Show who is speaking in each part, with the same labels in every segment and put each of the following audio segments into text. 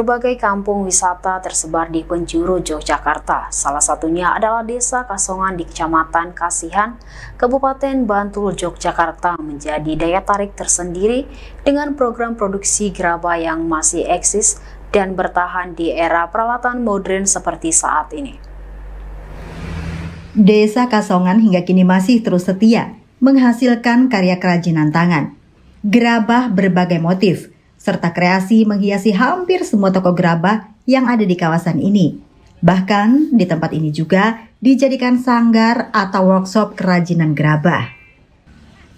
Speaker 1: Berbagai kampung wisata tersebar di penjuru Yogyakarta. Salah satunya adalah Desa Kasongan di Kecamatan Kasihan, Kabupaten Bantul, Yogyakarta menjadi daya tarik tersendiri dengan program produksi gerabah yang masih eksis dan bertahan di era peralatan modern seperti saat ini.
Speaker 2: Desa Kasongan hingga kini masih terus setia menghasilkan karya kerajinan tangan, gerabah berbagai motif, serta kreasi menghiasi hampir semua toko gerabah yang ada di kawasan ini. Bahkan di tempat ini juga dijadikan sanggar atau workshop kerajinan gerabah.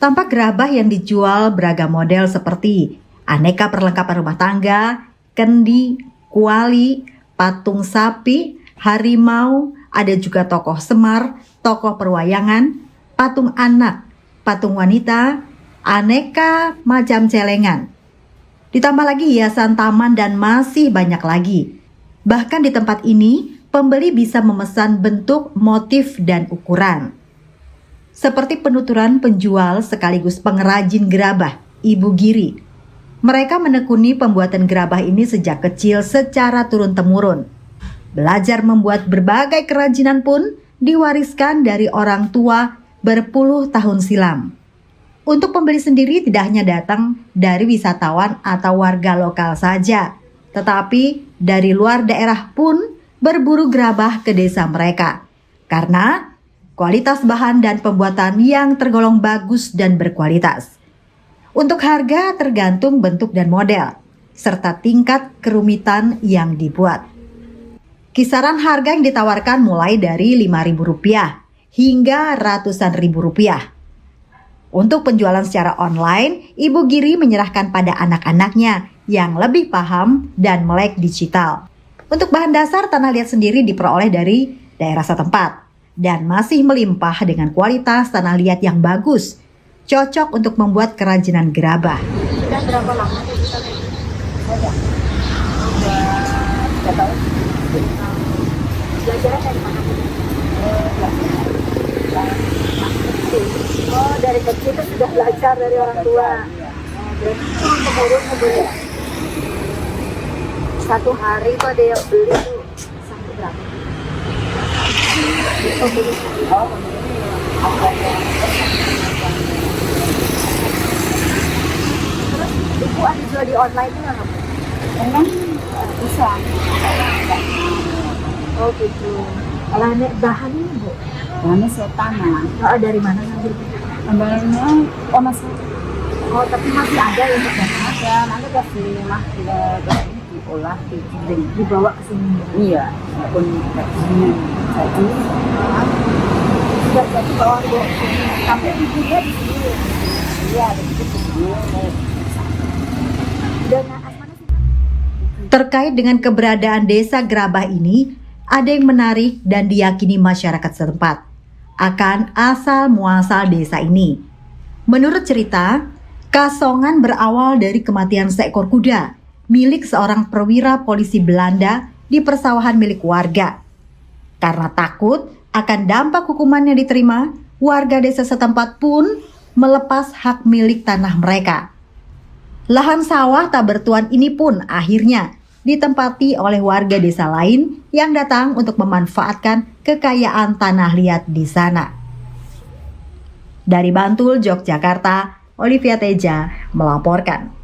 Speaker 2: Tampak gerabah yang dijual beragam model seperti aneka perlengkapan rumah tangga, kendi, kuali, patung sapi, harimau, ada juga tokoh Semar, tokoh perwayangan, patung anak, patung wanita, aneka macam celengan. Ditambah lagi hiasan taman dan masih banyak lagi. Bahkan di tempat ini, pembeli bisa memesan bentuk, motif, dan ukuran. Seperti penuturan penjual sekaligus pengrajin gerabah, Ibu Giri. Mereka menekuni pembuatan gerabah ini sejak kecil secara turun-temurun. Belajar membuat berbagai kerajinan pun diwariskan dari orang tua berpuluh tahun silam. Untuk pembeli sendiri tidak hanya datang dari wisatawan atau warga lokal saja, tetapi dari luar daerah pun berburu gerabah ke desa mereka. Karena kualitas bahan dan pembuatan yang tergolong bagus dan berkualitas. Untuk harga tergantung bentuk dan model, serta tingkat kerumitan yang dibuat. Kisaran harga yang ditawarkan mulai dari Rp5.000 hingga ratusan ribu rupiah. Untuk penjualan secara online, Ibu Giri menyerahkan pada anak-anaknya yang lebih paham dan melek digital. Untuk bahan dasar, tanah liat sendiri diperoleh dari daerah setempat dan masih melimpah dengan kualitas tanah liat yang bagus, cocok untuk membuat kerajinan gerabah.
Speaker 1: Sudah berapa lama bisa belajar dari mana? Oh, dari kecil itu sudah belajar dari orang tua. Berarti turun-temurun ya. Satu hari itu ada yang beli tuh sampai berapa? Terus ibu ada jual di online juga nggak?
Speaker 3: Emang bisa.
Speaker 1: Oh gitu. Kalau bahannya bu?
Speaker 3: Bahannya tanah.
Speaker 1: Oh, dari mana ngambil?
Speaker 3: Ambilnya masih
Speaker 1: Oh, tapi masih ada ya untuk bahan?
Speaker 3: ada. Nanti kasih diolah, digiling,
Speaker 1: Dibawa ke sini.
Speaker 3: iya, pun kayak gini. Jadi
Speaker 1: Sudah jadi bawa bu. Tapi ibunya di sini.
Speaker 3: iya, ada di sini.
Speaker 1: Dan mana sih?
Speaker 2: Terkait dengan keberadaan desa gerabah ini, ada yang menarik dan diyakini masyarakat setempat akan asal-muasal desa ini. Menurut cerita, Kasongan berawal dari kematian seekor kuda milik seorang perwira polisi Belanda di persawahan milik warga. Karena takut akan dampak hukuman yang diterima, warga desa setempat pun melepas hak milik tanah mereka. Lahan sawah tak bertuan ini pun akhirnya ditempati oleh warga desa lain yang datang untuk memanfaatkan kekayaan tanah liat di sana. Dari Bantul, Yogyakarta, Olivia Teja melaporkan.